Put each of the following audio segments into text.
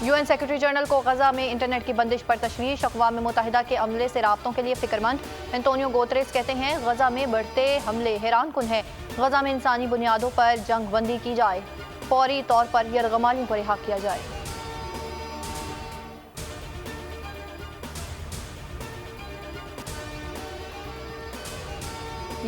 UN secretary general को गजा में internet की बंदिश पर तशवीश। अक़वाम मुत्तहिदा के अमले से राब्तों के लिए फिक्रमंद। एंटोनियो गुतेरेस कहते हैं गजा में बढ़ते हमले हैरान कुन है। गजा में इंसानी बुनियादों पर जंग बंदी की जाए, फौरी तौर पर यरगमालियों को रिहा किया जाए।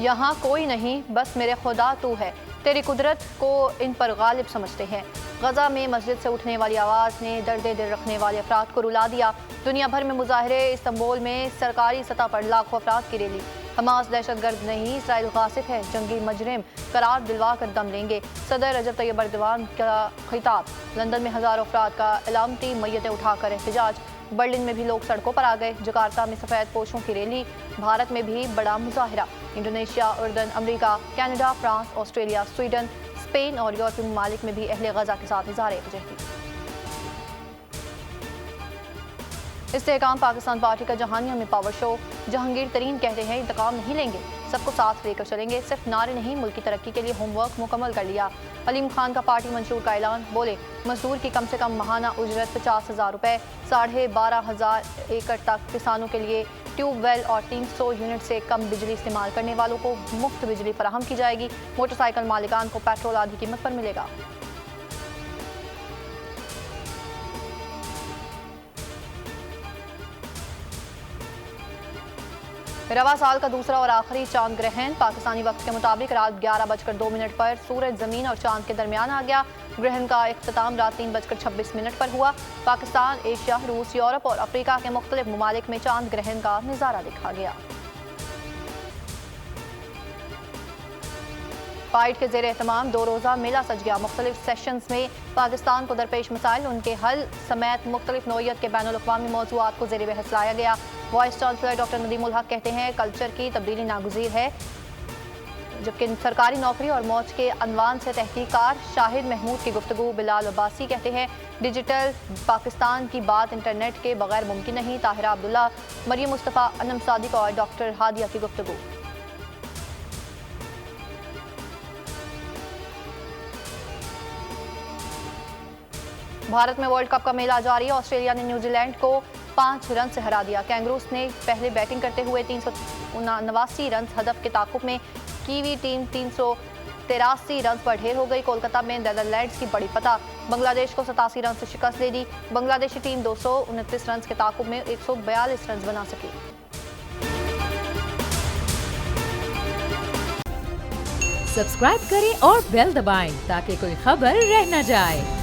यहाँ कोई नहीं, बस मेरे खुदा तू है, तेरी कुदरत को इन पर गालिब समझते हैं। गजा में मस्जिद से उठने वाली आवाज़ ने दर्द दिल रखने वाले अफराद को रुला दिया। दुनिया भर में मुजाहरे, इस्तांबुल में सरकारी सतह पर लाखों अफराद की रैली। हमास दहशतगर्द नहीं, इसराइल गासिब है, जंगी मुजरिम करार दिलवा कर दम लेंगे। सदर रजब तैयब एर्दोगान का खिताब। लंदन में हज़ारों अफराद का अलामती मैयतें उठाकर एहतजाज। बर्लिन में भी लोग सड़कों पर आ गए। जकार्ता में सफ़ेद पोशों की रैली। भारत में भी बड़ा मुजाहरा। इंडोनेशिया, उर्दन, अमरीका, Canada, France, Australia, Sweden, Spain और यूरोपीय ममालिक में भी अहले गजा के साथ इज़हार यकजहती। इस्तेहकाम पाकिस्तान पार्टी का जहानिया में पावर शो। जहांगीर तरीन कहते हैं इंतकाम नहीं लेंगे, सबको साथ लेकर चलेंगे, सिर्फ नारे नहीं, मुल्क की तरक्की के लिए होमवर्क मुकम्मल कर लिया। अलीम खान का पार्टी मंशूर का ऐलान। बोले मजदूर की कम से कम माहाना उजरत 50,000 रुपये, 12,500 एकड़ तक किसानों के लिए ट्यूबवेल और 300 यूनिट से कम बिजली इस्तेमाल करने वालों को मुफ्त बिजली फराहम की जाएगी। मोटरसाइकिल मालिकान को पेट्रोल आधी कीमत पर मिलेगा। रवा साल का दूसरा और आखिरी चांद ग्रहण। पाकिस्तानी वक्त के मुताबिक रात 11:02 पर सूरज जमीन और चांद के दरमियान आ गया। ग्रहण का इख्तिताम रात 3:26 पर हुआ। पाकिस्तान, एशिया, रूस, यूरोप और अफ्रीका के मुख्तलिफ ममालिक में चांद ग्रहण का नज़ारा देखा गया। पाइट के ज़ेर एहतमाम 2 रोज़ा मेला सज गया। मुख्तलिफ सेशंस में पाकिस्तान को दरपेश मसाइल, उनके हल समेत मुख्तलिफ नौइयत के बैनुल अक़वामी मौज़ूआत को ज़ेर बहस लाया गया। Vice chancellor doctor Nadeem ul Haq कहते हैं कल्चर की तब्दीली नागुज़ीर है, जबकि सरकारी नौकरी और मौज के अनवान से तहकीकार। शाहिद महमूद की गुफ्तगू। बिलाल अब्बासी कहते हैं डिजिटल पाकिस्तान की बात इंटरनेट के बगैर मुमकिन नहीं। ताहिरा अब्दुल्ला, मरियम मुस्तफ़ा, अनम सादिक और डॉक्टर हादिया की गुफ्तगू। भारत में वर्ल्ड कप का मेला जारी है। ऑस्ट्रेलिया ने न्यूजीलैंड को 5 रन से हरा दिया। कैंगरूस ने पहले बैटिंग करते हुए 389 रन हदफ के ताकुब में कीवी टीम 383 रन पर ढेर हो गई। कोलकाता में नीदरलैंड्स की बड़ी फतह। बांग्लादेश को 87 रन से शिकस्त दे दी। बांग्लादेशी टीम 229 रन के ताकुब में 142 रन बना सकी। सब्सक्राइब करें और बेल दबाएं ताकि कोई खबर रह न जाए।